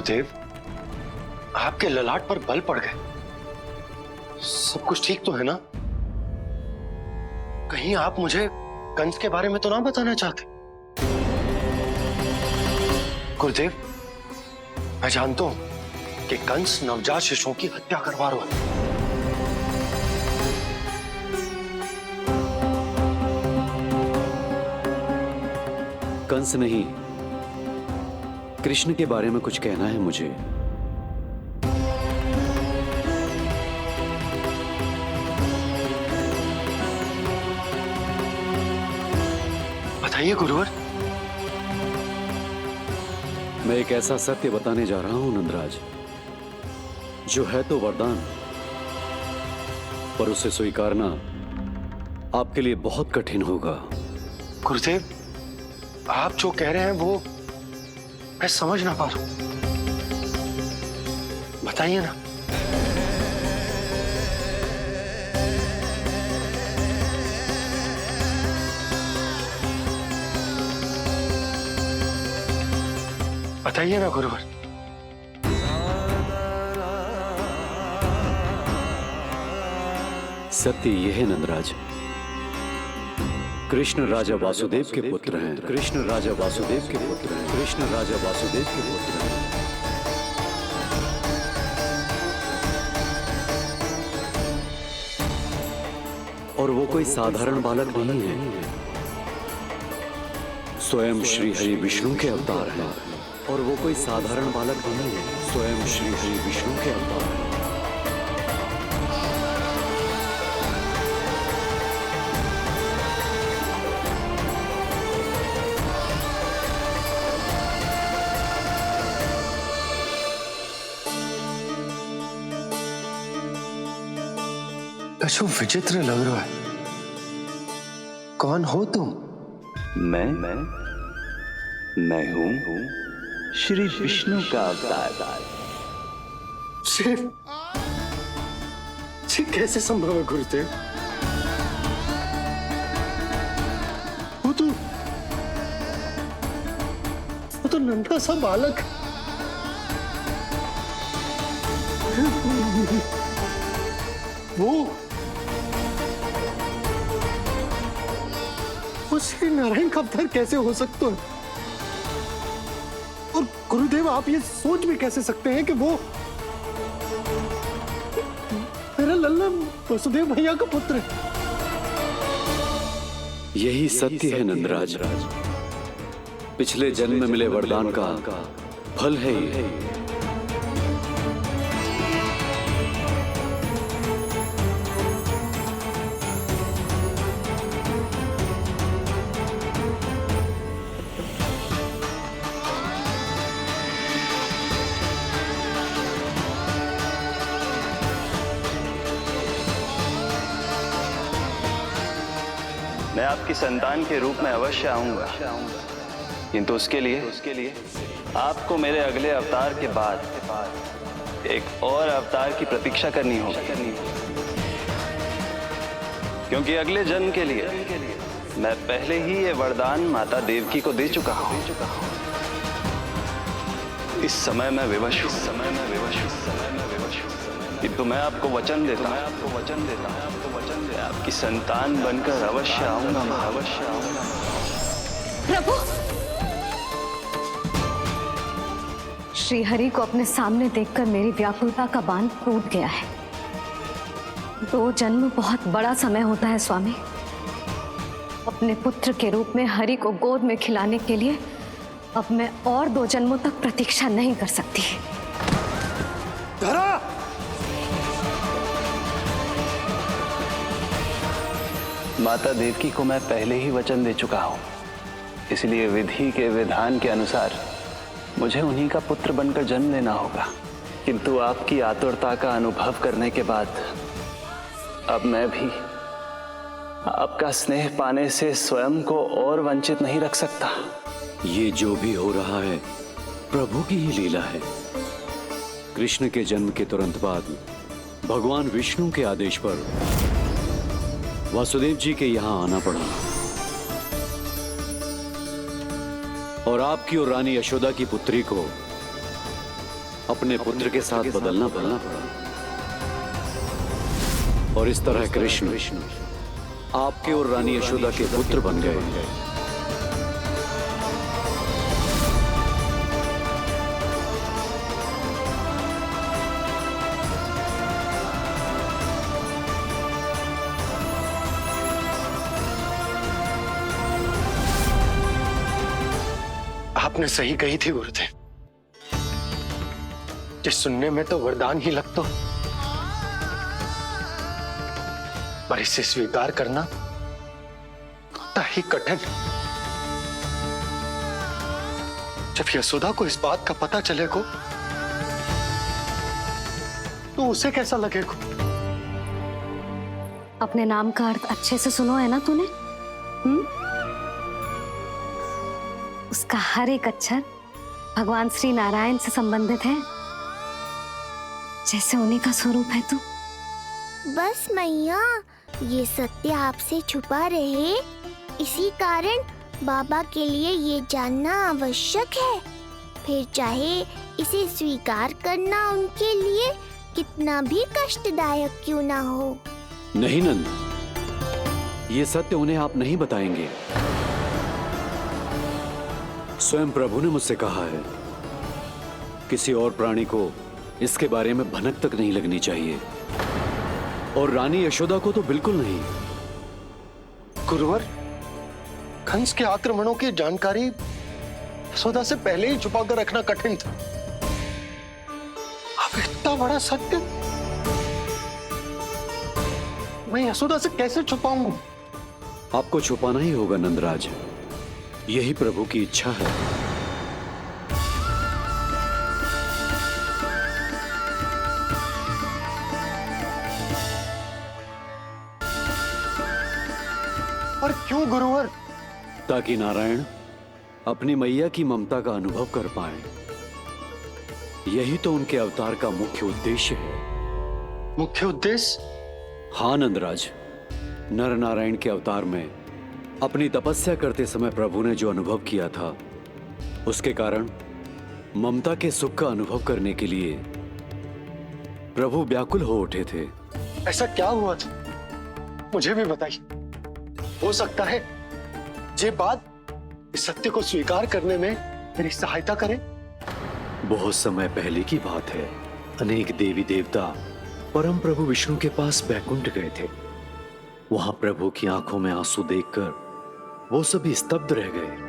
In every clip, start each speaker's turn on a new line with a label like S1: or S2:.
S1: गुरुदेव, आपके ललाट पर बल पड़ गए। सब कुछ ठीक तो है ना? कहीं आप मुझे कंस के बारे में तो ना बताना चाहते? गुरुदेव, मैं जानता हूं कि कंस नवजात शिशुओं की हत्या करवा रहा है।
S2: कंस नहीं, कृष्ण के बारे में कुछ कहना है मुझे।
S1: बताइए गुरुवर।
S2: मैं एक ऐसा सत्य बताने जा रहा हूं नंदराज, जो है तो वरदान, पर उसे स्वीकारना आपके लिए बहुत कठिन होगा।
S1: गुरुदेव, आप जो कह रहे हैं वो मैं समझ ना पा रहा हूं। बताइए ना। बताइए ना गुरुवर।
S2: सत्य यह है नंदराज, कृष्ण राजा वासुदेव के पुत्र हैं। कृष्ण राजा वासुदेव के पुत्र हैं। कृष्ण राजा वासुदेव के पुत्र हैं। और वो कोई साधारण बालक नहीं है, स्वयं श्री हरि विष्णु के अवतार हैं। और वो कोई साधारण बालक नहीं है, स्वयं श्री हरि विष्णु के अवतार हैं।
S1: कछु विचित्र लग रहा है। कौन हो तुम?
S3: मैं हूं श्री विष्णु का अवतार।
S1: कैसे संभव है गुरुदेव? वो तो नन्हा सा बालक। वो श्री नारायण का अवतार कैसे हो सकता है? और गुरुदेव, आप ये सोच भी कैसे सकते हैं कि वो मेरा लल्ला वसुदेव भैया का पुत्र है?
S2: यही सत्य है नंदराज, पिछले जन्म में मिले वरदान का फल है ये।
S3: मैं आपकी संतान के रूप में अवश्य आऊंगा, किंतु उसके लिए आपको मेरे अगले अवतार के बाद एक और अवतार की प्रतीक्षा करनी होगी, क्योंकि अगले जन्म के लिए मैं पहले ही ये वरदान माता देवकी को दे चुका हूं। इस समय मैं विवश हूं, किंतु मैं आपको वचन देता हूं, आपकी संतान बनकर अवश्य आऊंगा।
S4: प्रभु, श्री हरि को अपने सामने देखकर मेरी व्याकुलता का बांध टूट गया है। 2 जन्म बहुत बड़ा समय होता है स्वामी। अपने पुत्र के रूप में हरि को गोद में खिलाने के लिए अब मैं और 2 जन्मों तक प्रतीक्षा नहीं कर सकती।
S1: धरा!
S3: माता देवकी को मैं पहले ही वचन दे चुका हूं, इसलिए विधि के विधान के अनुसार मुझे उन्हीं का पुत्र बनकर जन्म लेना होगा। किंतु आपकी आतुरता का अनुभव करने के बाद अब मैं भी आपका स्नेह पाने से स्वयं को और वंचित नहीं रख सकता।
S2: ये जो भी हो रहा है प्रभु की ही लीला है। कृष्ण के जन्म के तुरंत बाद भगवान विष्णु के आदेश पर वासुदेव जी के यहां आना पड़ा और आपकी और रानी यशोदा की पुत्री को अपने पुत्र के साथ बदलना पड़ा और इस तरह कृष्ण आपके और रानी यशोदा के पुत्र बन गए।
S1: आपने सही कही थी गुरुदेव, जिस सुनने में तो वरदान ही लगता, पर इसे स्वीकार करना उतना ही कठिन। जब यशोदा को इस बात का पता चलेगा तो उसे कैसा लगेगा?
S4: अपने नाम का अर्थ अच्छे से सुनो है ना तूने? उसका हर एक अक्षर भगवान श्री नारायण से संबंधित है, जैसे उन्हीं का स्वरूप है तू।
S5: बस मैया, ये सत्य आपसे छुपा रहे, इसी कारण बाबा के लिए ये जानना आवश्यक है। फिर चाहे इसे स्वीकार करना उनके लिए कितना भी कष्टदायक क्यों ना हो।
S2: नहीं नंद, ये सत्य उन्हें आप नहीं बताएंगे। स्वयं प्रभु ने मुझसे कहा है, किसी और प्राणी को इसके बारे में भनक तक नहीं लगनी चाहिए, और रानी यशोदा को तो बिल्कुल नहीं।
S1: गुरुवर, कंस के आक्रमणों की जानकारी यशोदा से पहले ही छुपाकर रखना कठिन था। अब इतना बड़ा सत्य मैं यशोदा से कैसे छुपाऊंगा?
S2: आपको छुपाना ही होगा नंदराज, यही प्रभु की इच्छा है।
S1: और क्यों गुरुवर?
S2: ताकि नारायण अपनी मैया की ममता का अनुभव कर पाए। यही तो उनके अवतार का मुख्य उद्देश्य है।
S1: मुख्य उद्देश्य?
S2: हाँ नंदराज, नर नारायण के अवतार में अपनी तपस्या करते समय प्रभु ने जो अनुभव किया था, उसके कारण ममता के सुख का अनुभव करने के लिए प्रभु व्याकुल हो उठे थे।
S1: ऐसा क्या हुआ था, मुझे भी बताइए। हो सकता है ये बात इस सत्य को स्वीकार करने में मेरी सहायता करे।
S2: बहुत समय पहले की बात है, अनेक देवी देवता परम प्रभु विष्णु के पास बैकुंठ गए थे। वहां प्रभु की आंखों में आंसू देखकर वो सभी स्तब्ध रह गए।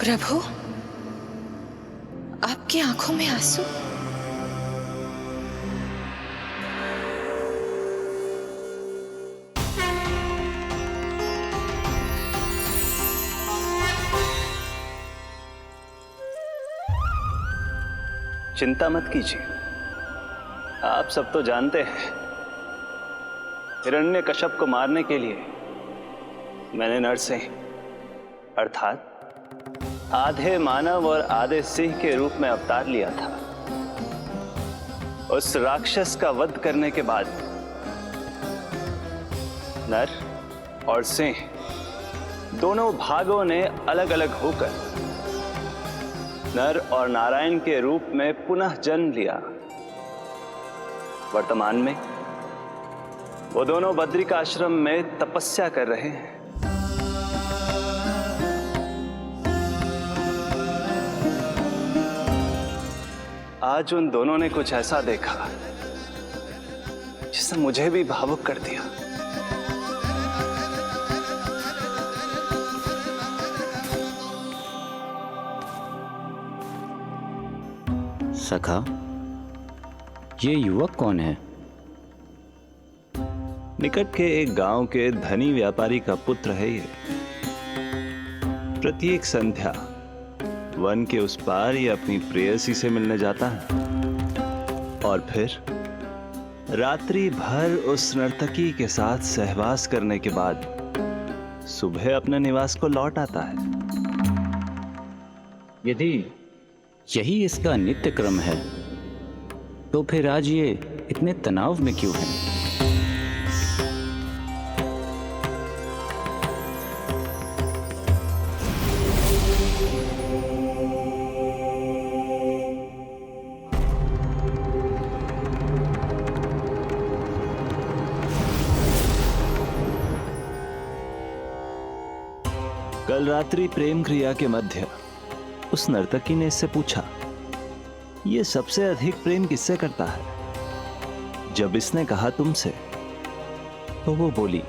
S6: प्रभु, आपकी आंखों में आंसू?
S3: चिंता मत कीजिए, आप सब तो जानते हैं, हिरण्यकश्यप को मारने के लिए मैंने नरसिंह अर्थात आधे मानव और आधे सिंह के रूप में अवतार लिया था। उस राक्षस का वध करने के बाद नर और सिंह दोनों भागों ने अलग अलग होकर नर और नारायण के रूप में पुनः जन्म लिया। वर्तमान में वो दोनों बद्रिकाश्रम में तपस्या कर रहे हैं। आज उन दोनों ने कुछ ऐसा देखा जिसने मुझे भी भावुक कर दिया।
S7: सखा, ये युवक कौन है?
S3: निकट के एक गांव के धनी व्यापारी का पुत्र है ये। प्रत्येक संध्या वन के उस पार ये अपनी प्रेयसी से मिलने जाता है और फिर रात्रि भर उस नर्तकी के साथ सहवास करने के बाद सुबह अपने निवास को लौट आता है।
S7: यदि यही इसका नित्य क्रम है तो फिर आज ये इतने तनाव में क्यों हैं?
S6: कल रात्रि प्रेम क्रिया के मध्य उस नर्तकी ने इससे पूछा, ये सबसे अधिक प्रेम किससे करता है? जब इसने कहा तुमसे, तो वो बोली,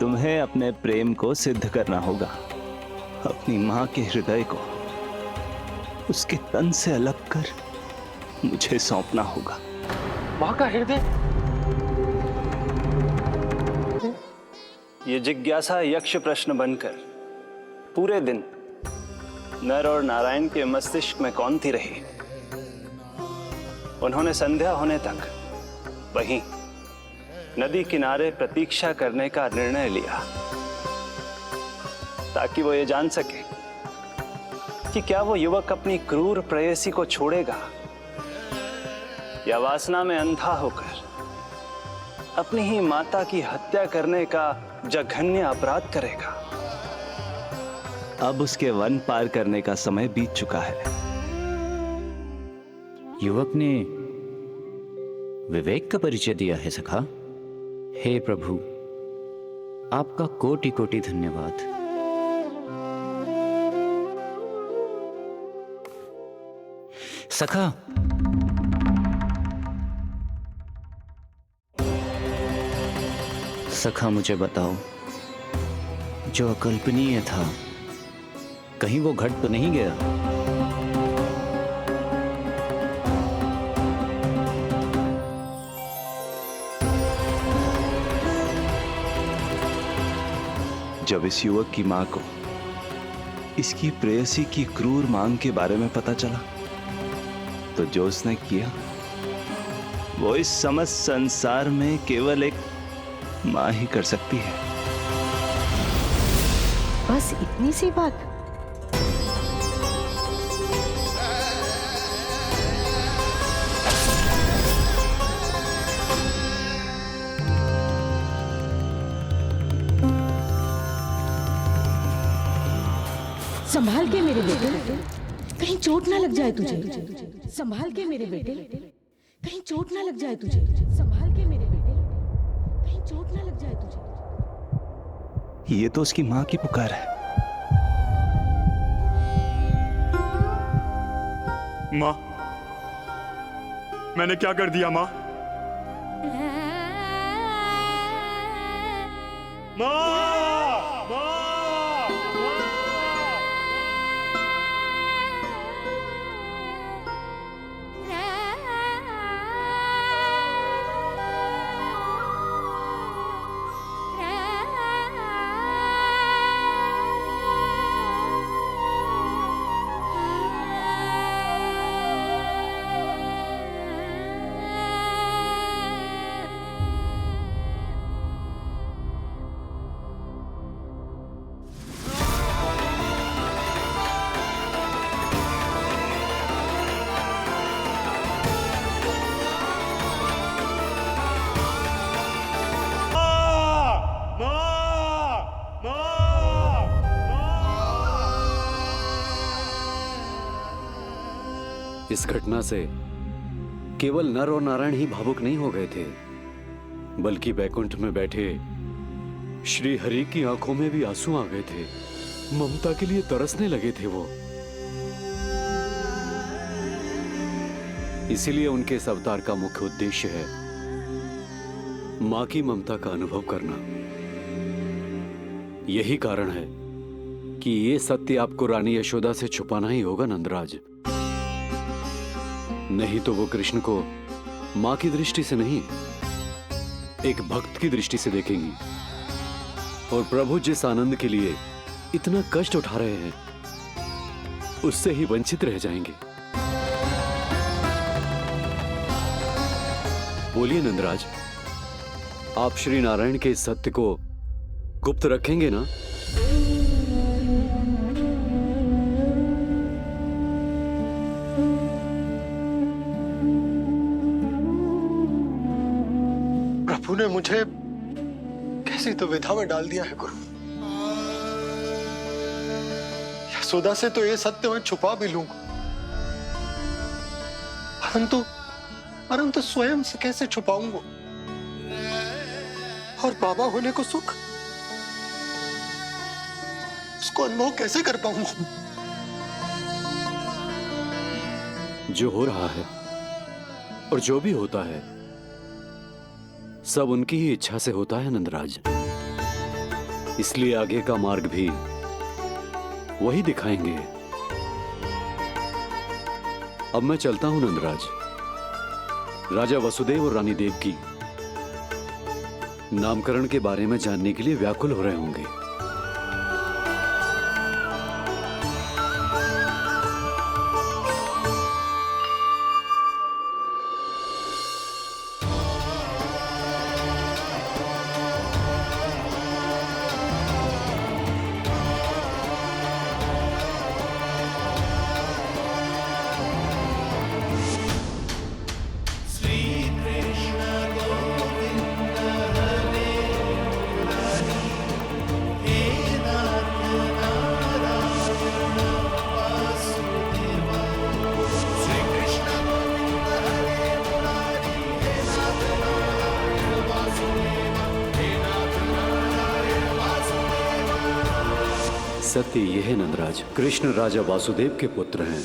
S6: तुम्हें अपने प्रेम को सिद्ध करना होगा। अपनी मां के हृदय को उसके तन से अलग कर मुझे सौंपना होगा।
S1: मां का हृदय?
S3: ये जिज्ञासा यक्ष प्रश्न बनकर पूरे दिन नर और नारायण के मस्तिष्क में कौंधती रही। उन्होंने संध्या होने तक वहीं नदी किनारे प्रतीक्षा करने का निर्णय लिया, ताकि वो ये जान सके कि क्या वो युवक अपनी क्रूर प्रेयसी को छोड़ेगा या वासना में अंधा होकर अपनी ही माता की हत्या करने का जघन्य अपराध करेगा।
S6: अब उसके वन पार करने का समय बीत चुका है।
S7: युवक ने विवेक का परिचय दिया है सखा। हे प्रभु, आपका कोटि कोटि धन्यवाद। सखा, सखा मुझे बताओ, जो अकल्पनीय था कहीं वो घट तो नहीं गया?
S6: जब इस युवक की मां को इसकी प्रेयसी की क्रूर मांग के बारे में पता चला, तो जो उसने किया वो इस समस्त संसार में केवल एक मां ही कर सकती है।
S8: बस इतनी सी बात? संभाल के मेरे बेटे, कहीं चोट ना लग जाए तुझे। संभाल के मेरे बेटे, कहीं चोट ना लग जाए तुझे। संभाल के मेरे बेटे, कहीं चोट ना लग जाए तुझे।
S6: ये तो उसकी मां की पुकार है।
S9: मां, मैंने क्या कर दिया मां? मां!
S2: इस घटना से केवल नर और नारायण ही भावुक नहीं हो गए थे, बल्कि बैकुंठ में बैठे श्री हरि की आंखों में भी आंसू आ गए थे। ममता के लिए तरसने लगे थे वो। इसीलिए उनके इस अवतार का मुख्य उद्देश्य है मां की ममता का अनुभव करना। यही कारण है कि ये सत्य आपको रानी यशोदा से छुपाना ही होगा नंदराज। नहीं तो वो कृष्ण को मां की दृष्टि से नहीं, एक भक्त की दृष्टि से देखेंगी, और प्रभु जिस आनंद के लिए इतना कष्ट उठा रहे हैं उससे ही वंचित रह जाएंगे। बोलिए नंदराज, आप श्री नारायण के इस सत्य को गुप्त रखेंगे ना?
S1: प्रभु ने मुझे कैसी दुविधा में डाल दिया है गुरु। यशोदा से तो ये सत्य मैं छुपा भी लूंगा, परंतु स्वयं से कैसे छुपाऊंगा? और बाबा होने को सुख, उसको अनुभव कैसे कर पाऊंगा?
S2: जो हो रहा है और जो भी होता है सब उनकी ही इच्छा से होता है नंदराज। इसलिए आगे का मार्ग भी वही दिखाएंगे। अब मैं चलता हूं नंदराज। राजा वसुदेव और रानी देवकी नामकरण के बारे में जानने के लिए व्याकुल हो रहे होंगे। सत्य यह है नंदराज, कृष्ण राजा वासुदेव के पुत्र हैं।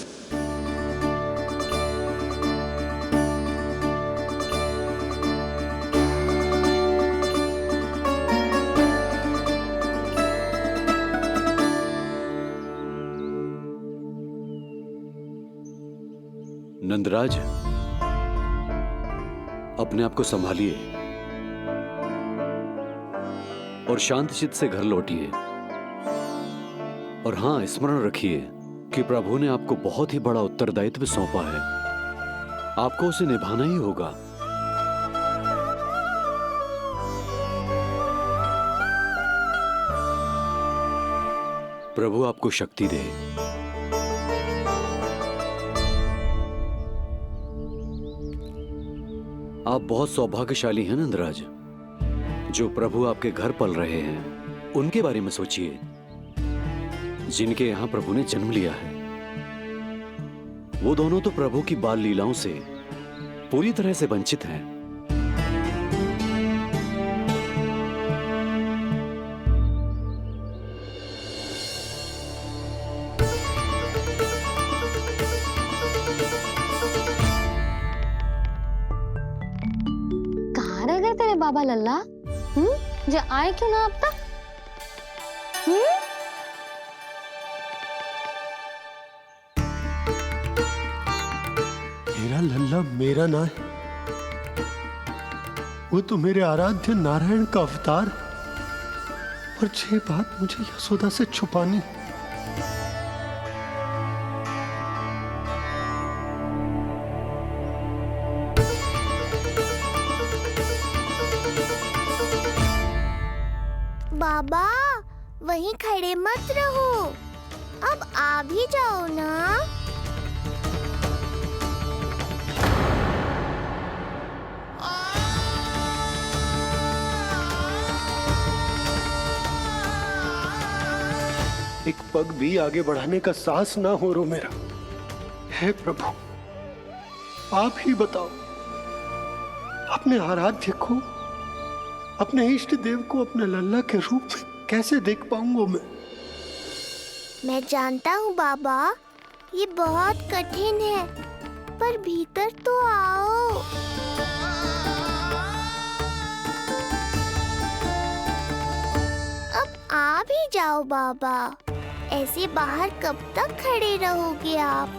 S2: नंदराज, अपने आप को संभालिए और शांत चित्त से घर लौटिए। और हां, स्मरण रखिए कि प्रभु ने आपको बहुत ही बड़ा उत्तरदायित्व सौंपा है, आपको उसे निभाना ही होगा। प्रभु आपको शक्ति दे। आप बहुत सौभाग्यशाली हैं नंदराज। जो प्रभु आपके घर पल रहे हैं उनके बारे में सोचिए, जिनके यहां प्रभु ने जन्म लिया है। वो दोनों तो प्रभु की बाल लीलाओं से पूरी तरह से वंचित हैं।
S4: कहाँ रह गए तेरे बाबा लल्ला? जो आए क्यों ना अब तक?
S1: मेरा लल्ला मेरा ना है, वो तो मेरे आराध्य नारायण का अवतार। और ये बात मुझे यशोदा से छुपानी।
S5: बाबा वहीं खड़े मत रहो, अब आ भी जाओ ना।
S1: एक पग भी आगे बढ़ाने का साहस ना हो रो मेरा। हे प्रभु, आप ही बताओ, अपने आराध्य को, अपने इष्ट देव को अपने लल्ला के रूप में कैसे देख पाऊंगा
S5: मैं जानता हूँ बाबा, ये बहुत कठिन है, पर भीतर तो आओ। अब आ भी जाओ बाबा, ऐसे बाहर कब तक खड़े रहोगे आप?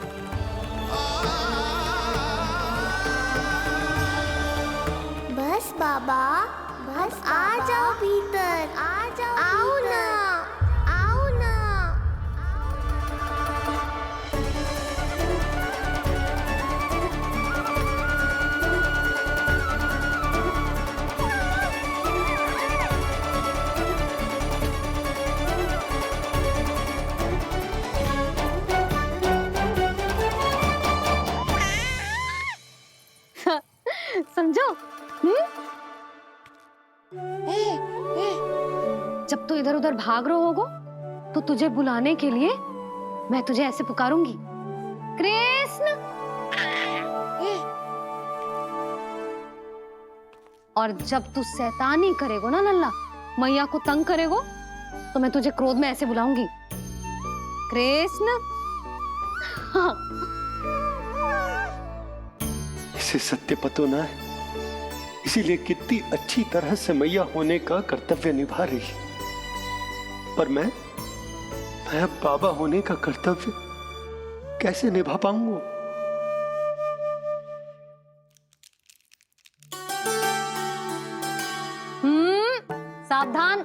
S5: बस बाबा, बस आ जाओ भीतर, आ जाओ, आओ ना, आओ ना।
S4: समझो? जब तू इधर उधर भाग रहा होगो तो तुझे बुलाने के लिए मैं तुझे ऐसे पुकारूंगी, कृष्ण। और जब तू शैतानी करेगो ना लल्ला, मैया को तंग करेगो, तो मैं तुझे क्रोध में ऐसे बुलाऊंगी, कृष्ण। हाँ।
S1: इसे सत्य पतो ना है, इसीलिए कितनी अच्छी तरह से मैया होने का कर्तव्य निभा रही है। पर मैं अब बाबा होने का कर्तव्य कैसे निभा पाऊंगा?
S4: सावधान।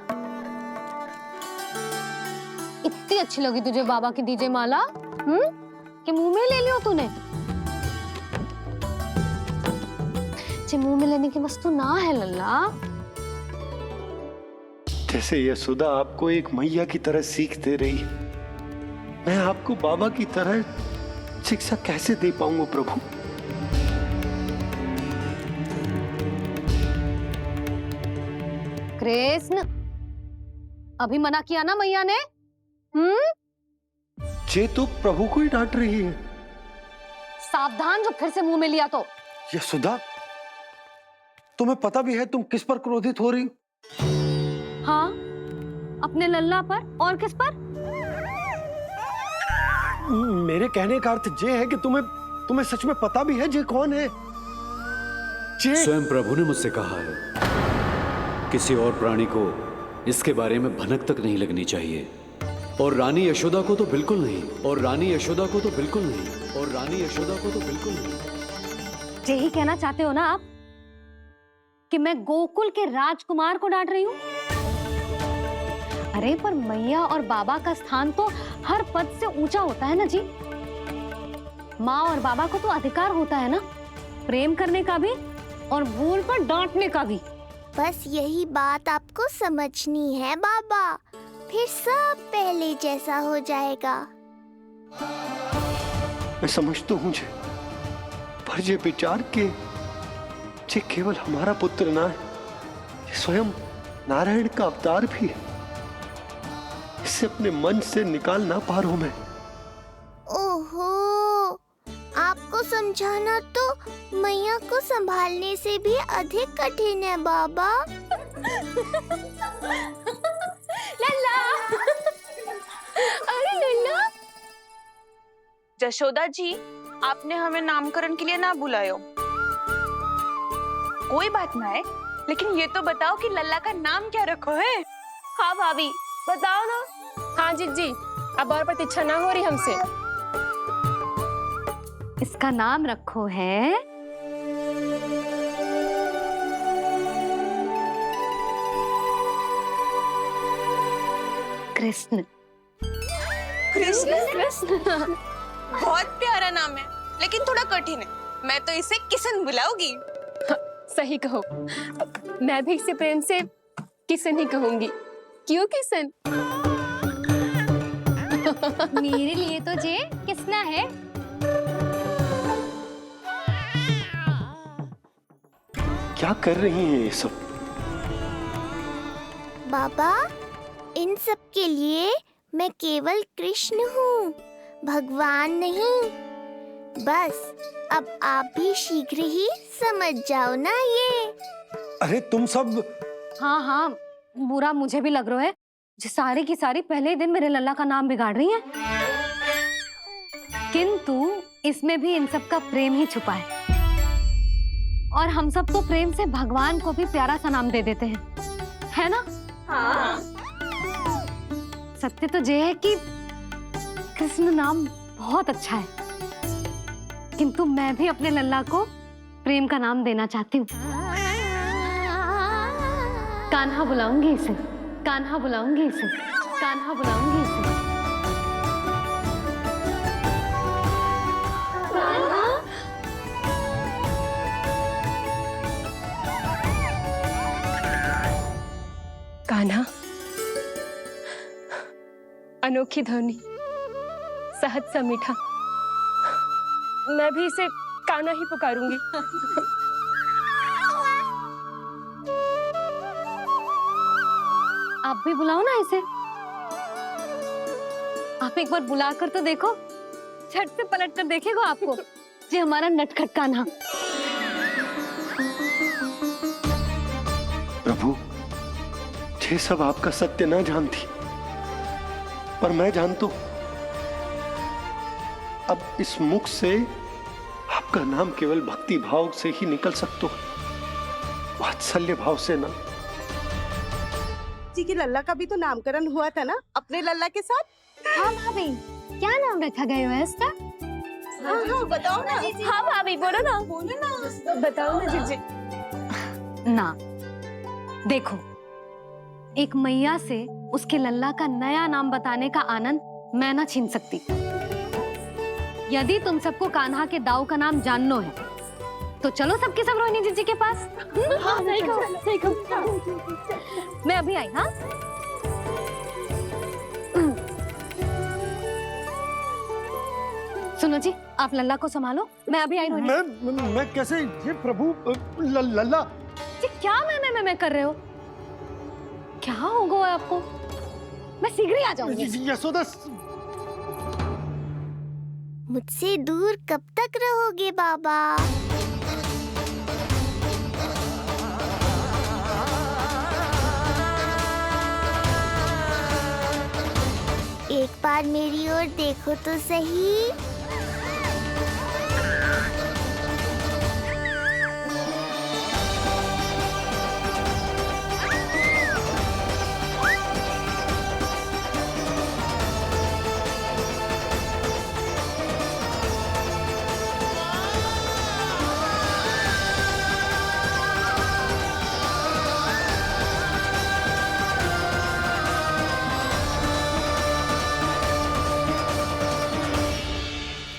S4: इतनी अच्छी लगी तुझे बाबा की दीजे माला, कि मुंह में ले लियो तूने? मुंह में लेने की वस्तु ना है लल्ला।
S1: जैसे यशोदा आपको एक मैया की तरह सीख दे रही है, मैं आपको बाबा की तरह शिक्षा कैसे दे पाऊंगा प्रभु?
S4: कृष्ण, अभी मना किया ना मैया ने?
S1: ये तो प्रभु को ही डांट रही है।
S4: सावधान, जो फिर से मुंह में लिया तो।
S1: यशोदा, तुम्हें पता भी है तुम किस पर क्रोधित हो रही?
S4: हाँ, अपने लल्ला पर। और किस पर?
S1: मेरे कहने का अर्थ ये है कि तुम्हें सच में पता भी है जे कौन है?
S2: स्वयं प्रभु ने मुझसे कहा है, किसी और प्राणी को इसके बारे में भनक तक नहीं लगनी चाहिए। और रानी यशोदा को तो बिल्कुल नहीं, और रानी यशोदा को तो बिल्कुल नहीं, और रानी यशोदा को तो बिल्कुल नहीं।
S4: यही कहना चाहते हो ना आप कि मैं गोकुल के राजकुमार को डांट रही हूँ? अरे पर मैया और बाबा का स्थान तो हर पद से ऊंचा होता है ना जी। माँ और बाबा को तो अधिकार होता है ना प्रेम करने का भी और भूल पर डांटने का भी।
S5: बस यही बात आपको समझनी है बाबा, फिर सब पहले जैसा हो जाएगा।
S1: मैं समझता हूँ जे, पर ये विचार के जे केवल हमारा पुत्र ना है, ये स्वयं नारायण का अवतार भी है। इसे अपने मन से निकाल ना पा रहा हूं मैं।
S5: ओहो, आपको समझाना तो मैया को संभालने से भी अधिक कठिन है बाबा।
S10: लल्ला, अरे लल्ला। जशोदा जी, आपने हमें नामकरण के लिए ना बुलायो। कोई बात ना है, लेकिन ये तो बताओ कि लल्ला का नाम क्या रखो है?
S11: हाँ भाभी, बताओ ना। हाँ जी, अब और प्रतीक्षा ना हो रही हमसे।
S4: इसका नाम रखो है कृष्ण।
S10: कृष्ण? कृष्ण बहुत प्यारा नाम है, लेकिन थोड़ा कठिन है। मैं तो इसे किशन बुलाऊंगी।
S11: हाँ, सही कहो। मैं भी इसे प्रेम से किशन ही कहूंगी। क्यों किशन?
S12: मेरे लिए तो जे किसना है।
S1: क्या कर रही हैं ये सब?
S5: बाबा, इन सब के लिए मैं केवल कृष्ण हूँ, भगवान नहीं। बस अब आप भी शीघ्र ही समझ जाओ ना ये।
S1: अरे तुम सब।
S4: हाँ, बुरा मुझे भी लग रहा है, जो सारी की सारी पहले ही दिन मेरे लल्ला का नाम बिगाड़ रही हैं। किंतु इसमें भी इन सब का प्रेम ही छुपा है, और हम सब तो प्रेम से भगवान को भी प्यारा सा नाम दे देते हैं, है ना?
S10: हाँ।
S4: सत्य तो ये है कि कृष्ण नाम बहुत अच्छा है, किंतु मैं भी अपने लल्ला को प्रेम का नाम देना चाहती हूँ। कान्हा बुलाऊंगी इसे, कान्हा बुलाऊंगी इसे, कान्हा बुलाऊंगी इसे।
S11: कान्हा, अनोखी ध्वनि, सहज सा मीठा। मैं भी इसे कान्हा ही पुकारूंगी।
S4: आप भी बुलाओ ना इसे। आप एक बार बुला कर तो देखो, झट से पलट कर देखेगा आपको जी हमारा नटखट कान्हा।
S1: प्रभु, ये सब आपका सत्य न जानती, पर मैं जानता हूं। अब इस मुख से आपका नाम केवल भक्ति भाव से ही निकल सकता है, वात्सल्य भाव से ना।
S8: जी की लल्ला का भी तो नामकरण हुआ था ना अपने लल्ला के साथ।
S12: हाँ भाभी, क्या नाम रखा गया है इसका?
S8: हाँ, बताओ ना।
S11: हाँ भाभी, बोलो ना बताओ ना जीजी।
S4: ना देखो, एक मैया से उसके लल्ला का नया नाम बताने का आनंद मैं ना छीन सकती। यदि तुम सबको कान्हा के दाऊ का नाम जानना है तो चलो सबके सब रोहिणी जीजी के पास।
S11: हाँ, सही कहो।
S4: मैं अभी आई। हाँ, सुनो जी, आप लल्ला को संभालो, मैं अभी आई। रोहिणी,
S1: मैं कैसे? ये प्रभु लल्ला।
S4: जी क्या मैं कर रहे हो? क्या हो गया आपको? मैं शीघ्र ही आ जाऊंगी।
S1: यशोदा,
S5: मुझसे दूर कब तक रहोगे बाबा? एक बार मेरी ओर देखो तो सही।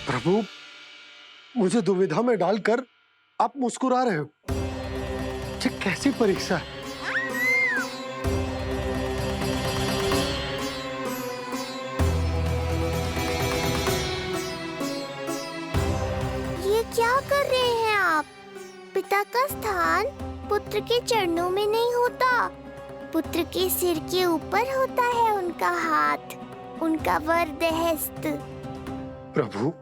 S1: प्रभु, मुझे दुविधा में डालकर आप मुस्कुरा रहे हो। ये कैसी परीक्षा है?
S5: ये क्या कर रहे हैं आप? पिता का स्थान पुत्र के चरणों में नहीं होता, पुत्र के सिर के ऊपर होता है उनका हाथ, उनका वरदहस्त।
S1: प्रभु,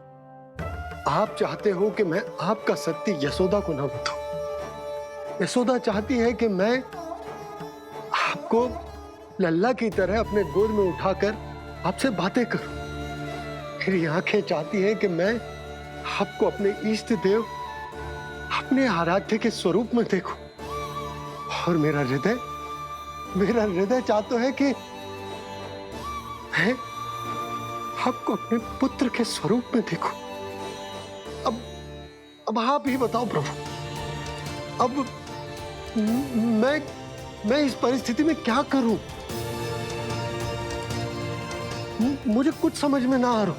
S1: आप चाहते हो कि मैं आपका सत्य यशोदा को ना बताऊं। यशोदा चाहती है कि मैं आपको लल्ला की तरह अपने गोद में उठाकर आपसे बातें करूं। मेरी आंखें चाहती हैं कि मैं आपको अपने इष्ट देव, अपने आराध्य के स्वरूप में देखूं। और मेरा हृदय चाहता है कि मैं आपको अपने पुत्र के स्वरूप में देखूं। अब आप ही बताओ प्रभु, अब मैं इस परिस्थिति में क्या करूं? मुझे कुछ समझ में ना आ रहा।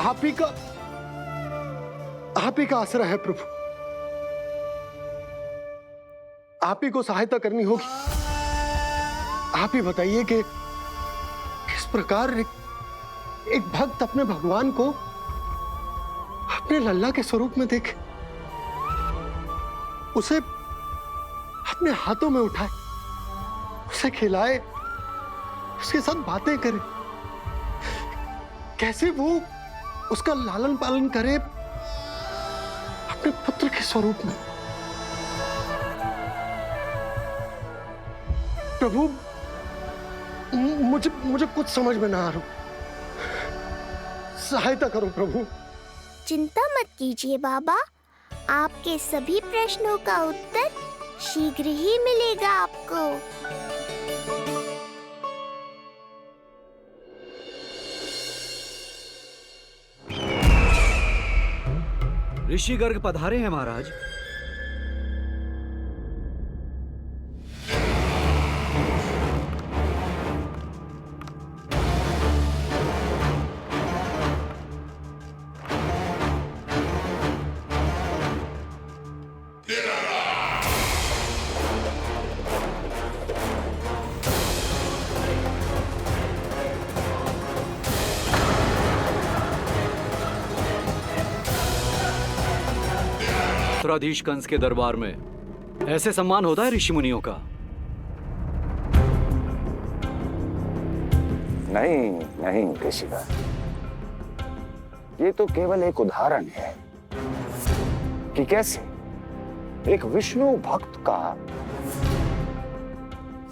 S1: आप ही का आसरा है प्रभु। आप ही को सहायता करनी होगी। आप ही बताइए कि किस प्रकार एक भक्त अपने भगवान को अपने लल्ला के स्वरूप में देखे, उसे अपने हाथों में उठाए, उसे खिलाए, उसके साथ बातें करे, कैसे वो उसका लालन पालन करे अपने पुत्र के स्वरूप में। प्रभु, मुझे कुछ समझ में ना आ रहा। सहायता करो प्रभु।
S5: चिंता मत कीजिए बाबा, आपके सभी प्रश्नों का उत्तर शीघ्र ही मिलेगा आपको।
S2: ऋषि गर्ग पधारे हैं महाराज। मथुराधीश कंस के दरबार में ऐसे सम्मान होता है ऋषि मुनियों का?
S13: नहीं नहीं ऋषिवर, ये तो केवल एक उदाहरण है कि कैसे एक विष्णु भक्त का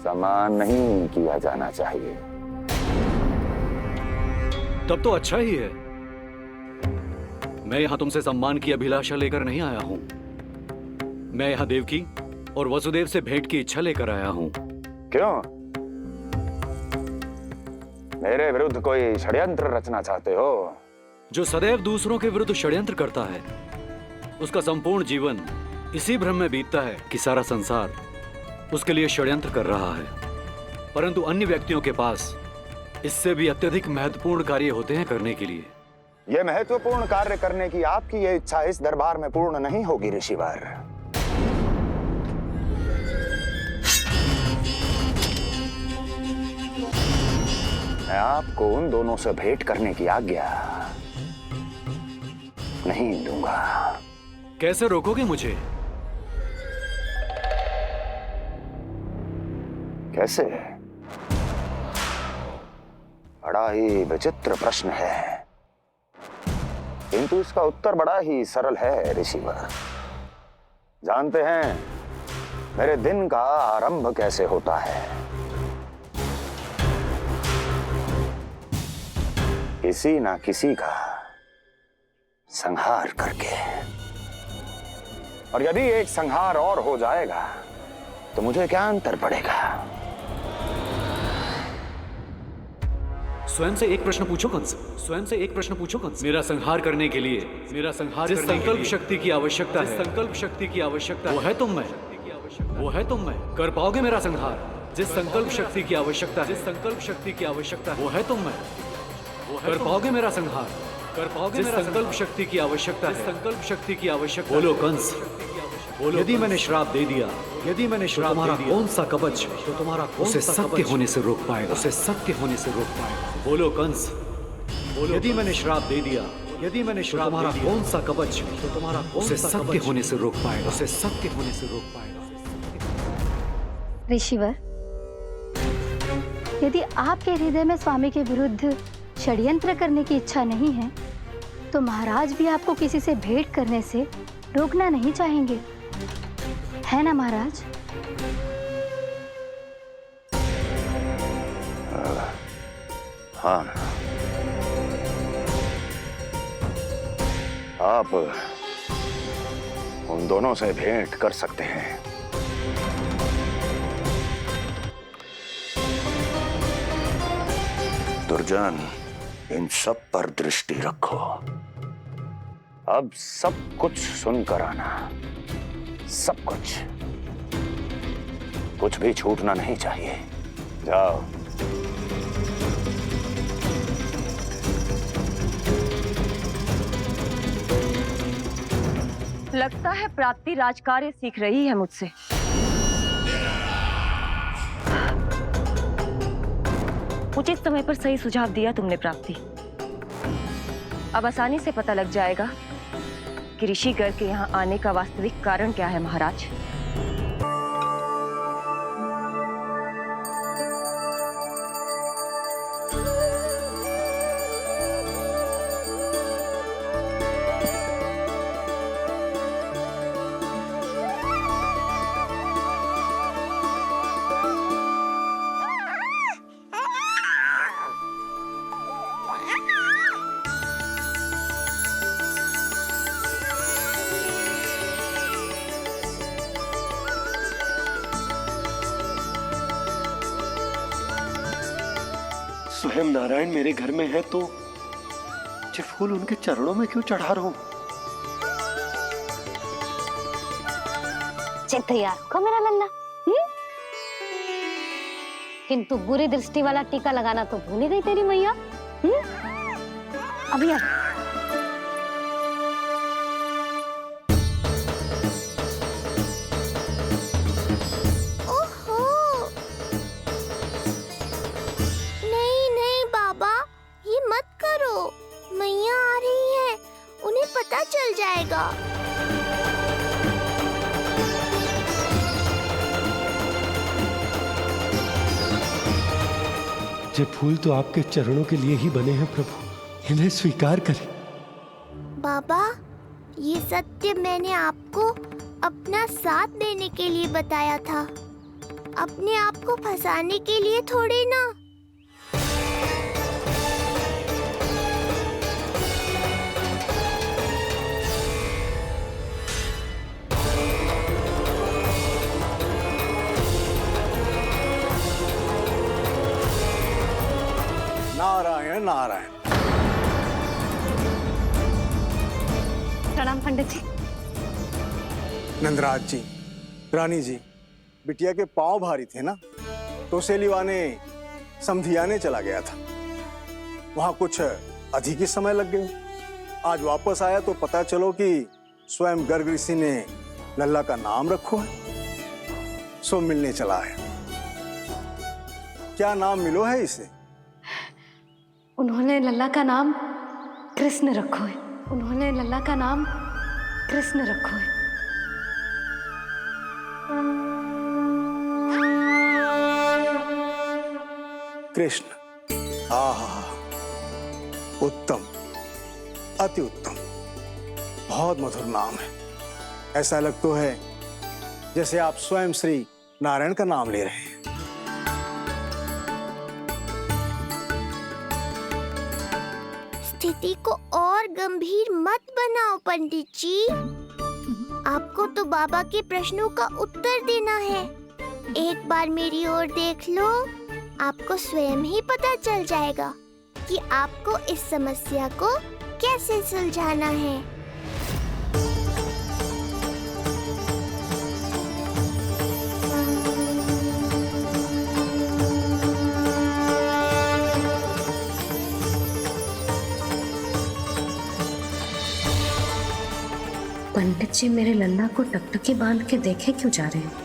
S13: सम्मान नहीं किया जाना चाहिए।
S2: तब तो अच्छा ही है। मैं यहां तुमसे सम्मान की अभिलाषा लेकर नहीं आया हूं। मैं यहां देवकी और वसुदेव से भेंट की इच्छा लेकर आया हूं।
S13: क्यों? मेरे विरुद्ध कोई षड्यंत्र रचना चाहते हो?
S2: जो सदैव दूसरों के विरुद्ध षड्यंत्र करता है, उसका संपूर्ण जीवन इसी भ्रम में बीतता है कि सारा संसार उसके लिए षड्यंत्र कर रहा है। परंतु अन्य व्यक्तियों के पास इससे भी अत्यधिक महत्वपूर्ण कार्य होते हैं करने के लिए।
S13: यह महत्वपूर्ण कार्य करने की आपकी यह इच्छा इस दरबार में पूर्ण नहीं होगी ऋषिवर। मैं आपको उन दोनों से भेंट करने की आज्ञा नहीं दूंगा।
S2: कैसे रोकोगे मुझे?
S13: कैसे? बड़ा ही विचित्र प्रश्न है, किंतु इसका उत्तर बड़ा ही सरल है ऋषिवर। जानते हैं मेरे दिन का आरंभ कैसे होता है? किसी ना किसी का संहार करके। और यदि एक संहार और हो जाएगा तो मुझे क्या अंतर पड़ेगा?
S2: स्वयं से एक प्रश्न पूछो कंस। स्वयं से एक प्रश्न पूछो कंस। मेरा संहार करने के लिए, मेरा संहार जिस संकल्प शक्ति की आवश्यकता है, संकल्प शक्ति की आवश्यकता वो है तुम मैं, वो है तुम मैं। कर पाओगे मेरा संहार? जिस संकल्प शक्ति की आवश्यकता है, जिस संकल्प शक्ति की आवश्यकता वो है तुम मैं। कर पाओगे मेरा संहार? कर पाओगे? जिस संकल्प शक्ति की आवश्यकता है, संकल्प शक्ति की आवश्यकता। बोलो कंस, बोलो। यदि मैंने श्राप दे दिया, यदि मैंने श्राप दे दिया, कौन सा कवच तो तुम्हारा उसे सत्य होने से रोक पाएगा? उसे सत्य होने से रोक पाएगा। बोलो कंस, बोलो। यदि मैंने श्राप दे दिया, यदि मैंने श्राप तुम्हारा कौन सा कवच तो तुम्हारा उसे सत्य होने से रोक पाएगा? उसे सत्य होने से रोक पाएगा।
S12: ऋषिवर, यदि आपके हृदय में स्वामी के विरुद्ध षड्यंत्र करने की इच्छा नहीं है, तो महाराज भी आपको किसी से भेंट करने से रोकना नहीं चाहेंगे, है ना महाराज?
S13: हाँ, आप उन दोनों से भेंट कर सकते हैं। दुर्जन, इन सब पर दृष्टि रखो। अब सब कुछ सुनकर आना, सब कुछ, कुछ भी छूटना नहीं चाहिए। जाओ।
S11: लगता है प्राप्ति राजकार्य सीख रही है मुझसे। उचित समय पर सही सुझाव दिया तुमने प्राप्ति। अब आसानी से पता लग जाएगा कि ऋषिगर के यहाँ आने का वास्तविक कारण क्या है महाराज।
S1: स्वयं नारायण मेरे घर में है तो ये फूल उनके चरणों में क्यों चढ़ा रहा हूं?
S4: तैयार को मेरा लल्ला। किंतु बुरी दृष्टि वाला टीका लगाना तो भूल ही गई तेरी मैया। अभी आ।
S5: पता चल जाएगा।
S1: ये फूल तो आपके चरणों के लिए ही बने हैं प्रभु, इन्हें स्वीकार करें।
S5: बाबा, ये सत्य मैंने आपको अपना साथ देने के लिए बताया था, अपने आप को फंसाने के लिए थोड़ी ना।
S13: नारायण नारायण।
S4: प्रणाम पंडित जी।
S13: नंदराज जी, रानी जी, बिटिया के पांव भारी थे ना, तो सेलिवाने समधियाने चला गया था, वहां कुछ अधिक ही समय लग गए। आज वापस आया तो पता चलो कि स्वयं गर्ग ऋषि ने लल्ला का नाम रखो है, सो मिलने चला है। क्या नाम मिलो है इसे?
S4: उन्होंने लल्ला का नाम कृष्ण रखो है। उन्होंने लल्ला का नाम कृष्ण रखो है।
S13: कृष्ण। आहा, उत्तम, अति उत्तम, बहुत मधुर नाम है। ऐसा लग तो है जैसे आप स्वयं श्री नारायण का नाम ले रहे हैं।
S5: स्थिति को और गंभीर मत बनाओ पंडित जी। आपको तो बाबा के प्रश्नों का उत्तर देना है। एक बार मेरी ओर देख लो, आपको स्वयं ही पता चल जाएगा कि आपको इस समस्या को कैसे सुलझाना है।
S4: पंडित जी मेरे लल्ला को टकटकी बांध के देखे क्यों जा रहे हैं?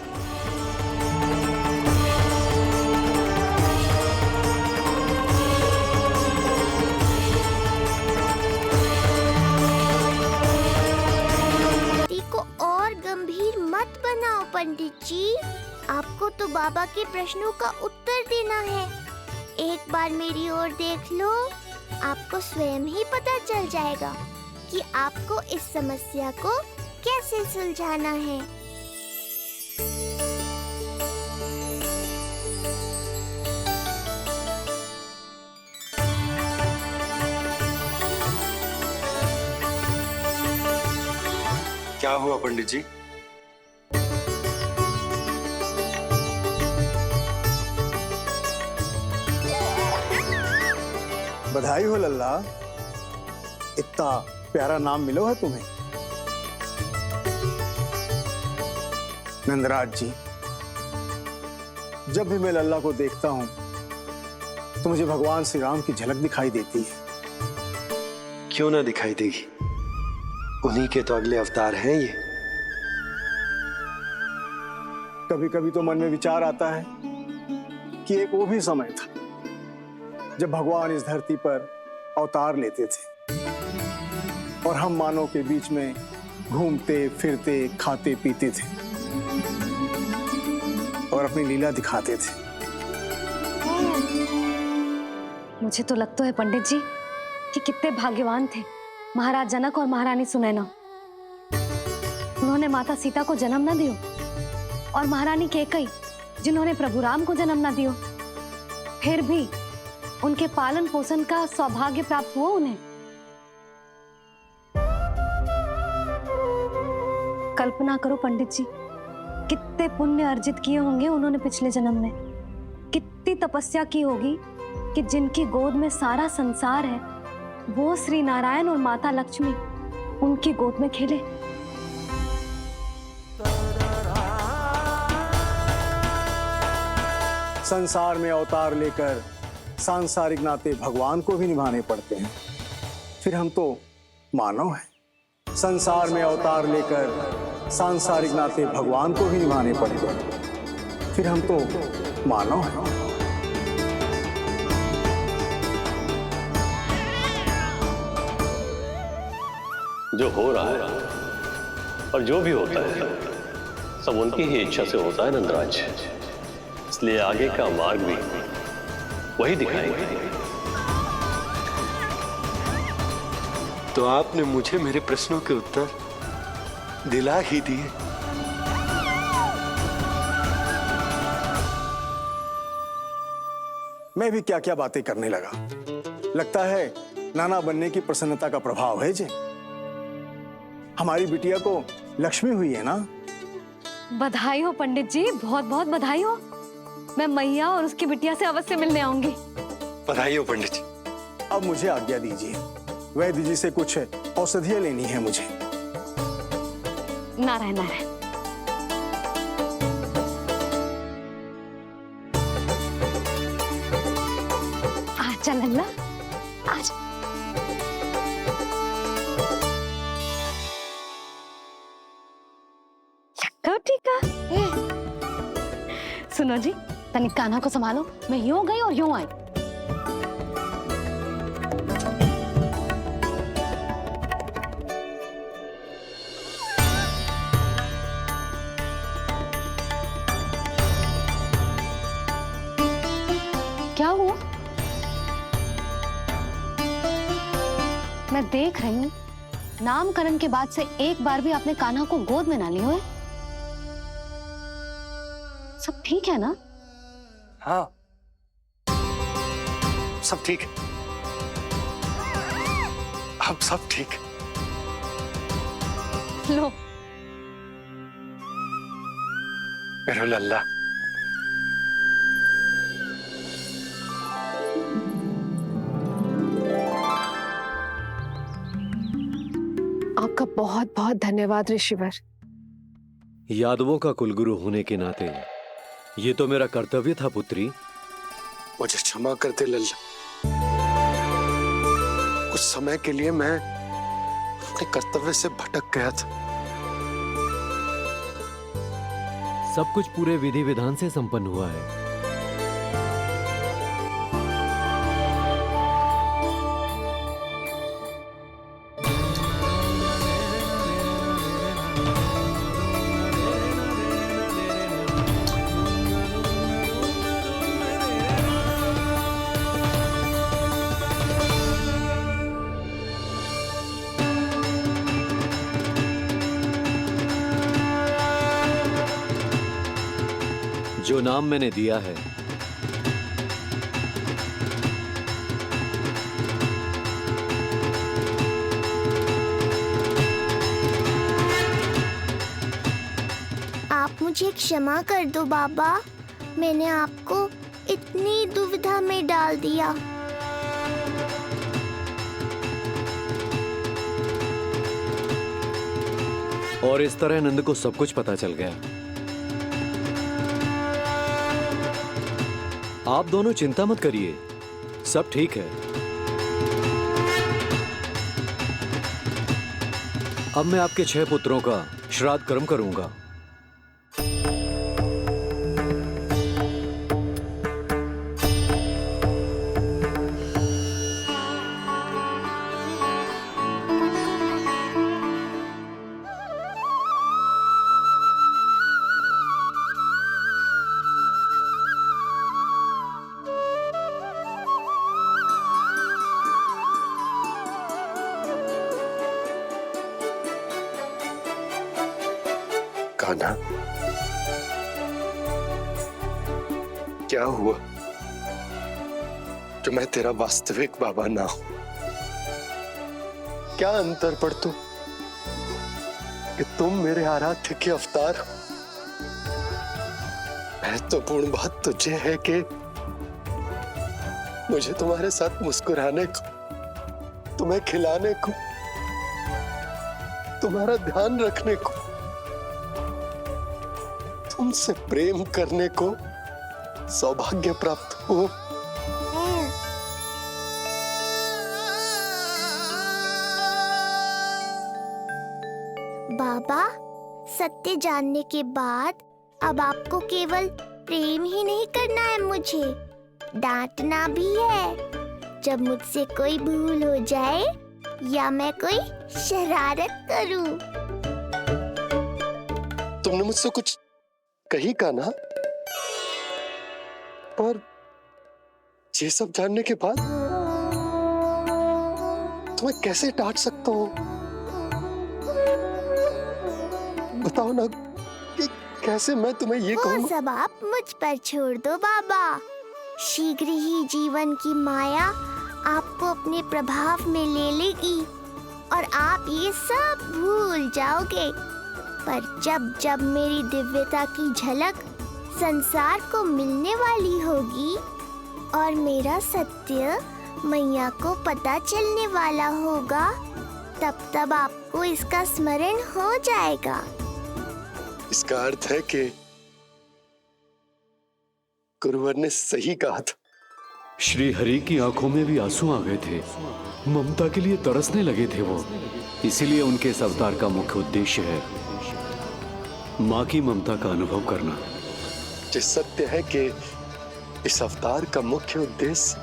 S5: को और गंभीर मत बनाओ पंडित जी। आपको तो बाबा के प्रश्नों का उत्तर देना है। एक बार मेरी ओर देख लो, आपको स्वयं ही पता चल जाएगा कि आपको इस समस्या को कैसे सुलझाना है।
S1: क्या हुआ पंडित जी?
S13: बधाई हो लल्ला, इतना प्यारा नाम मिलो है तुम्हें। नंदराज जी, जब भी मैं लल्ला को देखता हूं तो मुझे भगवान श्री राम की झलक दिखाई देती है।
S1: क्यों ना दिखाई देगी, उन्हीं के तो अगले अवतार हैं ये।
S13: कभी कभी तो मन में विचार आता है कि एक वो भी समय था जब भगवान इस धरती पर अवतार लेते थे और हम मानव के बीच में घूमते फिरते खाते पीते थे और अपनी लीला दिखाते थे।
S4: मुझे तो लगता है पंडित जी कि कितने भाग्यवान थे महाराज जनक और महारानी सुनैना। उन्होंने माता सीता को जन्म न दियो और महारानी कैकई जिन्होंने प्रभु राम को जन्म न दियो, फिर भी उनके पालन पोषण का सौभाग्य प्राप्त हुआ उन्हें। कल्पना करो पंडित जी, कितने पुण्य अर्जित किए होंगे उन्होंने पिछले जन्म में। कितनी तपस्या की होगी कि जिनकी गोद में सारा संसार है वो श्री नारायण और माता लक्ष्मी उनकी गोद में खेले।
S13: संसार में अवतार लेकर सांसारिक नाते भगवान को भी निभाने पड़ते हैं, फिर हम तो मानव हैं। संसार में अवतार लेकर सांसारिक नाते भगवान को भी निभाने पड़ते हैं, फिर हम तो मानव हैं।
S14: जो हो रहा है और जो भी होता है सब उनकी ही इच्छा से होता है नंदराज, इसलिए आगे का मार्ग भी वही दिखाएंगे।
S1: तो आपने मुझे मेरे प्रश्नों के उत्तर दिला ही दिए।
S13: मैं भी क्या क्या बातें करने लगा। लगता है नाना बनने की प्रसन्नता का प्रभाव है जे। हमारी बिटिया को लक्ष्मी हुई है ना।
S4: बधाई हो पंडित जी, बहुत बहुत बधाई हो। मैं मैया और उसकी बिटिया से अवश्य मिलने आऊंगी।
S1: बधाई हो पंडित जी।
S13: अब मुझे आज्ञा दीजिए, वैद्य जी से कुछ औषधियां लेनी है मुझे।
S4: नारायण नारायण। आजा लल्ला, आजा। लगा टीका। सुनो जी, तनिक कान्हा को संभालो। मैं यूं गई और यूं आई। क्या हुआ? मैं देख रही हूँ नामकरण के बाद से एक बार भी आपने कान्हा को गोद में ना लिया है। सब ठीक है ना?
S1: हाँ, सब ठीक है। अब सब ठीक।
S4: लो
S1: मेरा लल्ला।
S10: आपका बहुत बहुत धन्यवाद ऋषिवर।
S2: यादवों का कुलगुरु होने के नाते ये तो मेरा कर्तव्य था पुत्री।
S1: मुझे क्षमा कर दे लल्ला। कुछ समय के लिए मैं अपने कर्तव्य से भटक गया था।
S2: सब कुछ पूरे विधि विधान से संपन्न हुआ है। जो नाम मैंने दिया है
S5: आप मुझे क्षमा कर दो बाबा, मैंने आपको इतनी दुविधा में डाल दिया।
S2: और इस तरह नंद को सब कुछ पता चल गया। आप दोनों चिंता मत करिए, सब ठीक है। अब मैं आपके 6 पुत्रों का श्राद्ध कर्म करूंगा।
S1: कान्हा, क्या हुआ जो मैं तेरा वास्तविक बाबा ना हूं? क्या अंतर पड़ तू कि तुम मेरे आराध्य के अवतार हो? महत्वपूर्ण बात तुझे है कि मुझे तुम्हारे साथ मुस्कुराने को, तुम्हें खिलाने को, तुम्हारा ध्यान रखने को, तुमसे प्रेम करने को सौभाग्य प्राप्त हो।
S5: बाबा, सत्य जानने के बाद अब आपको केवल प्रेम ही नहीं करना है, मुझे डांटना भी है जब मुझसे कोई भूल हो जाए या मैं कोई शरारत करूं।
S1: तुमने मुझसे कुछ कही कान्हा, पर ये सब जानने के बाद तुम्हें कैसे डांट सकता हूँ? बताओ ना कि कैसे मैं तुम्हें ये
S5: वो
S1: कहूँ?
S5: सब आप मुझ पर छोड़ दो बाबा। शीघ्र ही जीवन की माया आपको अपने प्रभाव में ले लेगी और आप ये सब भूल जाओगे। पर जब जब मेरी दिव्यता की झलक संसार को मिलने वाली होगी और मेरा सत्य मैया को पता चलने वाला होगा, तब तब आपको इसका स्मरण हो जाएगा।
S1: इसका अर्थ है कि गुरुवर ने सही कहा था।
S2: श्री हरि की आंखों में भी आंसू आ गए थे। ममता के लिए तरसने लगे थे वो। इसीलिए उनके इस अवतार का मुख्य उद्देश्य है माँ की ममता का अनुभव करना।
S1: ये सत्य है कि इस अवतार का मुख्य उद्देश्य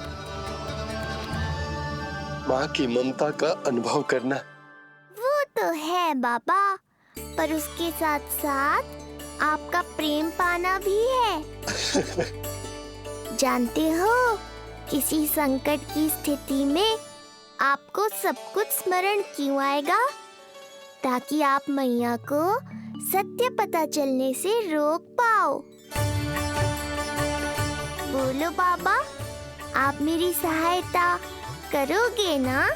S1: माँ की ममता का अनुभव करना।
S5: वो तो है बाबा, पर उसके साथ साथ आपका प्रेम पाना भी है। जानते हो, किसी संकट की स्थिति में आपको सब कुछ स्मरण क्यों आएगा? ताकि आप मैया को सत्य पता चलने से रोक पाओ। बोलो बाबा, आप मेरी सहायता करोगे ना?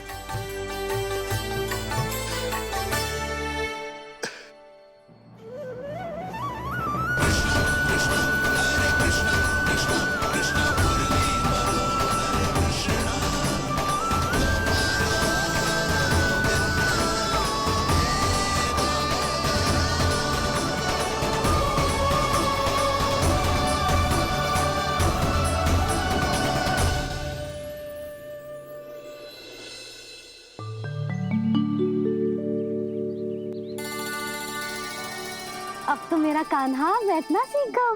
S12: अब तो मेरा कान्हा बैठना सीख गया।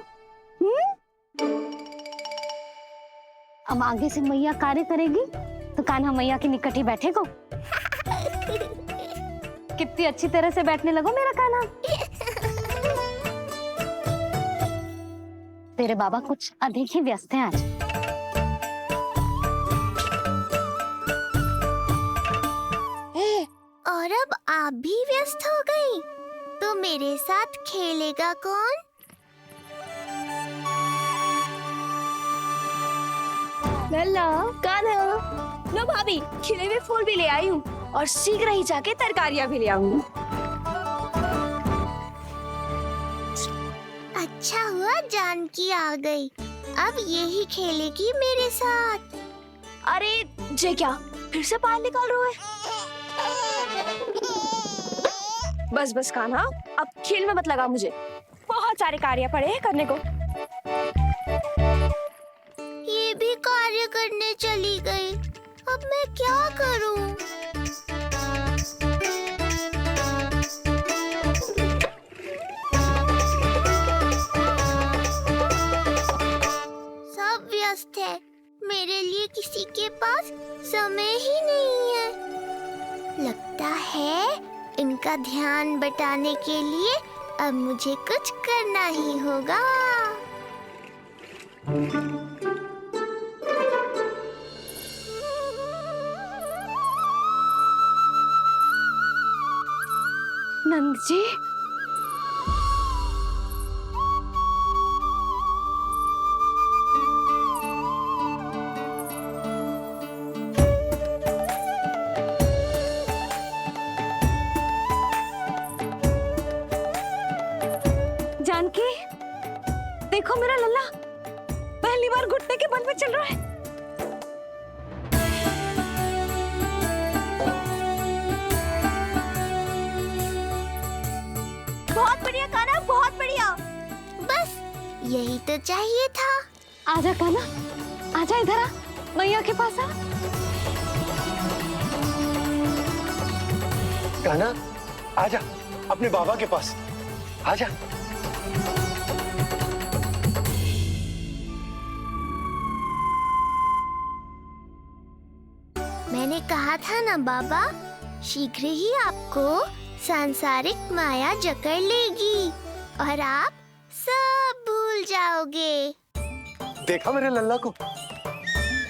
S12: अब आगे से मैया कार्य करेगी तो कान्हा मैया के निकट ही बैठेगा। कितनी अच्छी तरह से बैठने लगो मेरा कान्हा। तेरे बाबा कुछ अधिक ही व्यस्त हैं आज।
S5: और अब आप भी व्यस्त हो गई, तो मेरे साथ खेलेगा कौन?
S10: लल्ला, कान्हा, लो भाभी, खिले हुए फूल भी ले आई हूँ और शीघ्र ही जाके तरकारियाँ भी ले आऊंगी।
S5: अच्छा हुआ जानकी आ गई, अब यही खेलेगी मेरे साथ।
S10: अरे जे क्या, फिर से पानी निकाल रहे हो? बस बस कान्हा, अब खेल में मत लगा मुझे। बहुत सारे कार्य पड़े हैं करने को।
S5: ये भी कार्य करने चली गई, अब मैं क्या करूं? सब व्यस्त है, मेरे लिए किसी के पास समय ही नहीं है। लगता है इनका ध्यान बटाने के लिए अब मुझे कुछ करना ही होगा।
S4: नंद जी, जानकी, देखो मेरा लल्ला पहली बार घुटने के बल पे चल रहा है।
S5: बहुत बढ़िया कान्हा, बहुत बढ़िया। बस यही तो चाहिए था।
S4: आजा कान्हा, आजा इधर आ, मैया के पास आ।
S1: कान्हा, आजा अपने बाबा के पास, आजा।
S5: मैंने कहा था ना बाबा, शीघ्र ही आपको सांसारिक माया जकड़ लेगी और आप सब भूल जाओगे।
S1: देखा मेरे लल्ला को,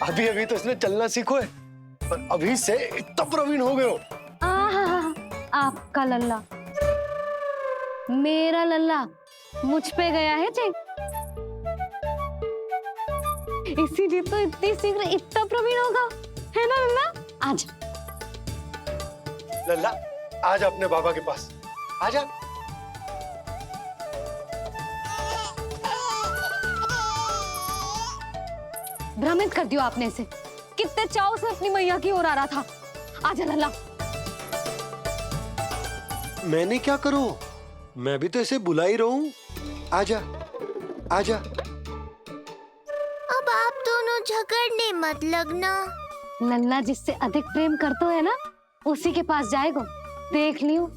S1: अभी अभी तो इसने चलना सीखो है, पर अभी से इतना प्रवीण हो गए हो।
S4: आपका लल्ला, मेरा लल्ला मुझ पे गया है जी, इसीलिए तो इतनी शीघ्र इतना प्रवीण होगा, है ना लल्ला? आजा
S1: लल्ला, आजा अपने बाबा के पास, आजा।
S4: भ्रमित कर दियो आपने इसे, कितने चाव से अपनी मैया की ओर आ रहा था। आजा लल्ला।
S1: मैंने क्या करूं, मैं भी तो इसे बुला ही रहा हूं। आजा आजा।
S5: अब आप दोनों झगड़ने मत लगना।
S4: लल्ला जिससे अधिक प्रेम करते है ना, उसी के पास जाएगो, देख लियो।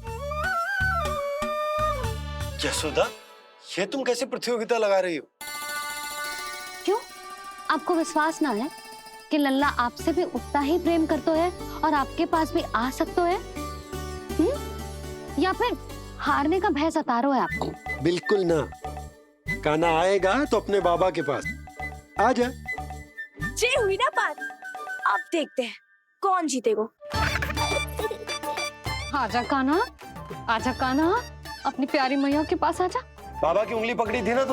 S1: यशोदा, ये तुम कैसे प्रतियोगिता लगा रही हो?
S4: क्यों, आपको विश्वास ना है कि लल्ला आपसे भी उतना ही प्रेम करता है और आपके पास भी आ सकता है? या फिर हारने का भय सता रहा है आपको?
S1: बिल्कुल ना, कान्हा आएगा तो अपने बाबा के पास। आजा।
S10: जे हुई ना बात, अब देखते हैं कौन जीतेगा।
S4: आजा कान्हा, आजा कान्हा, अपनी प्यारी मैया के पास आजा।
S1: बाबा की उंगली पकड़ी थी ना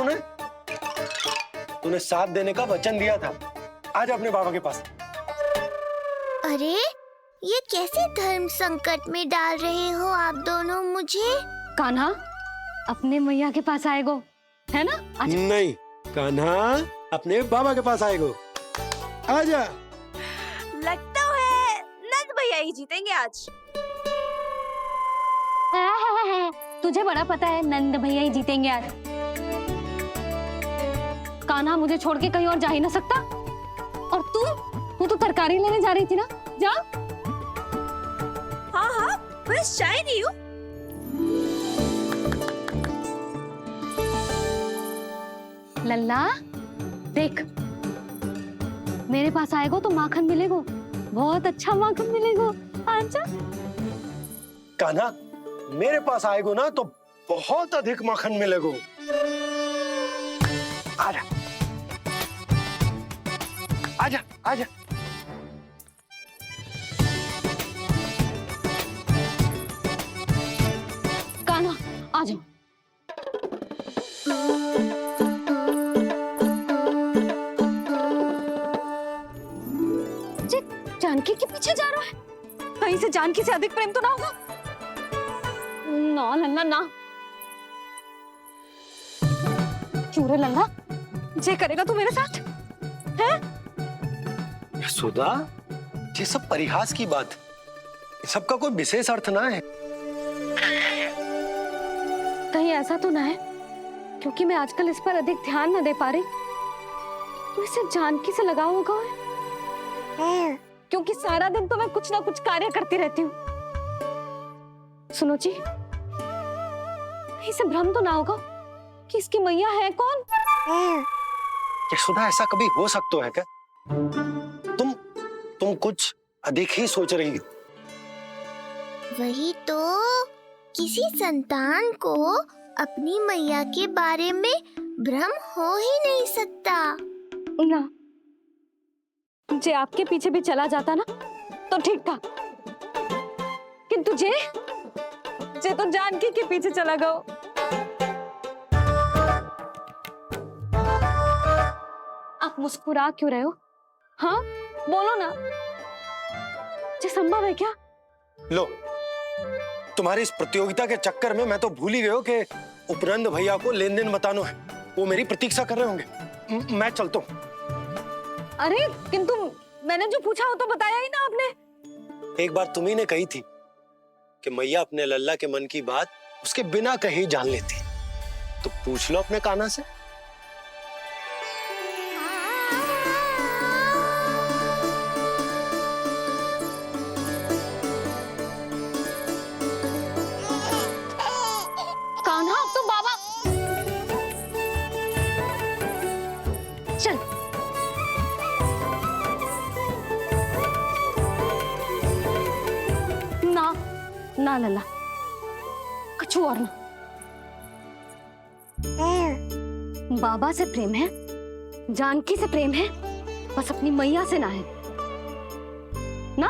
S1: तूने साथ देने का वचन दिया था। आजा अपने बाबा के पास।
S5: अरे ये कैसे धर्म संकट में डाल रहे हो आप दोनों मुझे?
S4: कान्हा अपने मैया के पास आएगो, है ना? आजा।
S1: नहीं, कान्हा अपने बाबा के पास आएगो। आजा।
S10: लगता है नंद भैया ही जीतेंगे आज।
S4: तुझे बड़ा पता है नंद भैया ही जीतेंगे आज। कान्हा मुझे छोड़ के कहीं और जा ही ना सकता। और तू तो तरकारी लेने जा रही थी ना, जा।
S10: हाँ, बस जा ही रही हूँ।
S4: लल्ला देख, मेरे पास आएगो तो माखन मिलेगो, बहुत अच्छा माखन मिलेगो। आजा।
S1: कान्हा मेरे पास आएगो ना तो बहुत अधिक माखन मिलेगो। आजा आजा आजा।
S4: कान्हा आ जाओ। जानकी के पीछे जा रहा है, कहीं से जानकी से अधिक प्रेम तो ना होगा? ना लल्ला ना। क्यों रे लल्ला, जे करेगा तू मेरे साथ है?
S1: यशोदा, ये सब परिहास की बात, सबका कोई विशेष अर्थ ना है।
S4: कहीं ऐसा तो ना है क्योंकि मैं आजकल इस पर अधिक ध्यान न दे पा रही तो इसे जानकी से लगाव होगा है? क्योंकि सारा दिन तो मैं कुछ ना कुछ कार्य करती रहती हूँ। सुनो जी, इसे भ्रम तो ना होगा कि इसकी मैया है कौन?
S1: यशोदा, ऐसा कभी हो सकता है क्या? तुम कुछ अधिक ही सोच रही हो।
S5: वही तो, किसी संतान को अपनी मैया के बारे में भ्रम हो ही नहीं सकता।
S4: ना, जे आपके पीछे भी चला जाता ना तो ठीक था, किंतु जे तो जानकी के पीछे चला गया। आप मुस्कुरा क्यों रहे हो? हाँ बोलो ना, जे संभव है क्या?
S1: लो, तुम्हारी इस प्रतियोगिता के चक्कर में मैं तो भूल ही गया कि उपनंद भैया को लेन देन बताना है। वो मेरी प्रतीक्षा कर रहे होंगे। मैं चलता हूँ।
S4: अरे किंतु मैंने जो पूछा वो तो बताया ही ना आपने।
S1: एक बार तुम्ही ने कही थी कि मैया अपने लल्ला के मन की बात उसके बिना कहे जान लेती, तो पूछ लो अपने कान्हा से।
S4: कान्हा अब तो बाबा चल। ना लल्ला, कुछ और ना। बाबा से प्रेम है, जानकी से प्रेम है, बस अपनी मैया से ना है ना।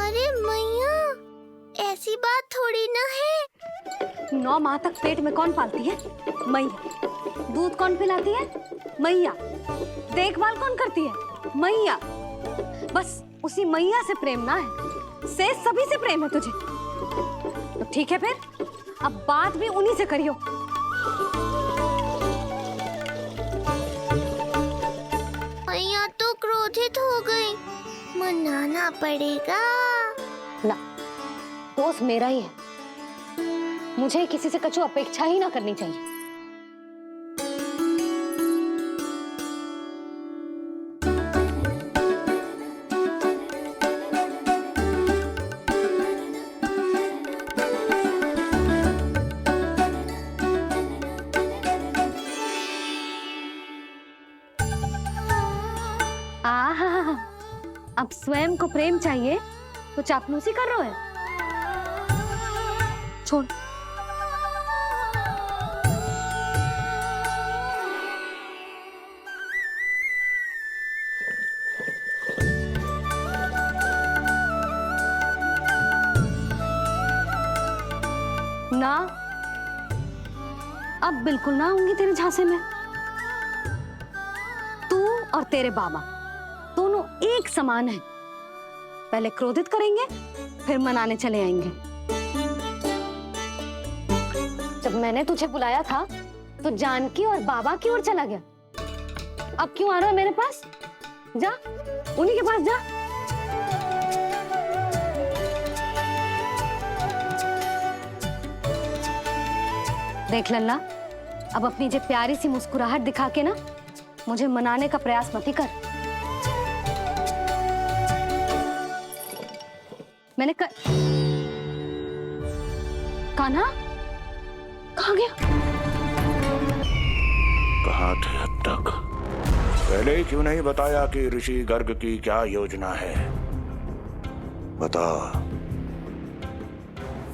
S5: अरे मैया, ऐसी बात थोड़ी ना है।
S4: 9 माह तक पेट में कौन पालती है? मैया। दूध कौन पिलाती है? मैया। देखभाल कौन करती है? मैया। बस उसी मैया से प्रेम ना है, से सभी से प्रेम है तुझे। तो ठीक है फिर, अब बात भी उन्हीं से करियो।
S5: मैया तो क्रोधित हो गई, मनाना पड़ेगा।
S4: ना, दोस्त मेरा ही है, मुझे किसी से कछु अपेक्षा ही ना करनी चाहिए। आहा, अब स्वयं को प्रेम चाहिए तो चापलूसी कर रहे हो? छोड़। ना, अब बिल्कुल ना आऊंगी तेरे झांसे में। तू और तेरे बाबा दोनों एक समान हैं। पहले क्रोधित करेंगे, फिर मनाने चले आएंगे। जब मैंने तुझे बुलाया था तो जानकी और बाबा की ओर चला गया। अब क्यों आ रहा है मेरे पास? जा, उन्हीं के पास जा। देख लल्ला, अब अपनी जे प्यारी सी मुस्कुराहट दिखा के ना मुझे मनाने का प्रयास मत ही कर। मैंने कान्हा कहाँ गया?
S15: कहाँ थे अब तक? पहले ही क्यों नहीं बताया कि ऋषि गर्ग की क्या योजना है? बता,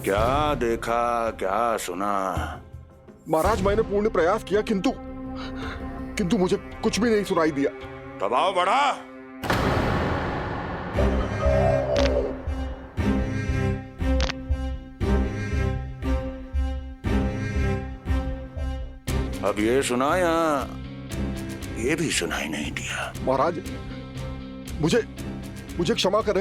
S15: क्या देखा, क्या सुना?
S16: महाराज, मैंने पूर्ण प्रयास किया किंतु मुझे कुछ भी नहीं सुनाई दिया।
S15: दबाव बढ़ा। अब ये सुना या ये भी सुनाई नहीं दिया?
S16: महाराज, मुझे क्षमा करें।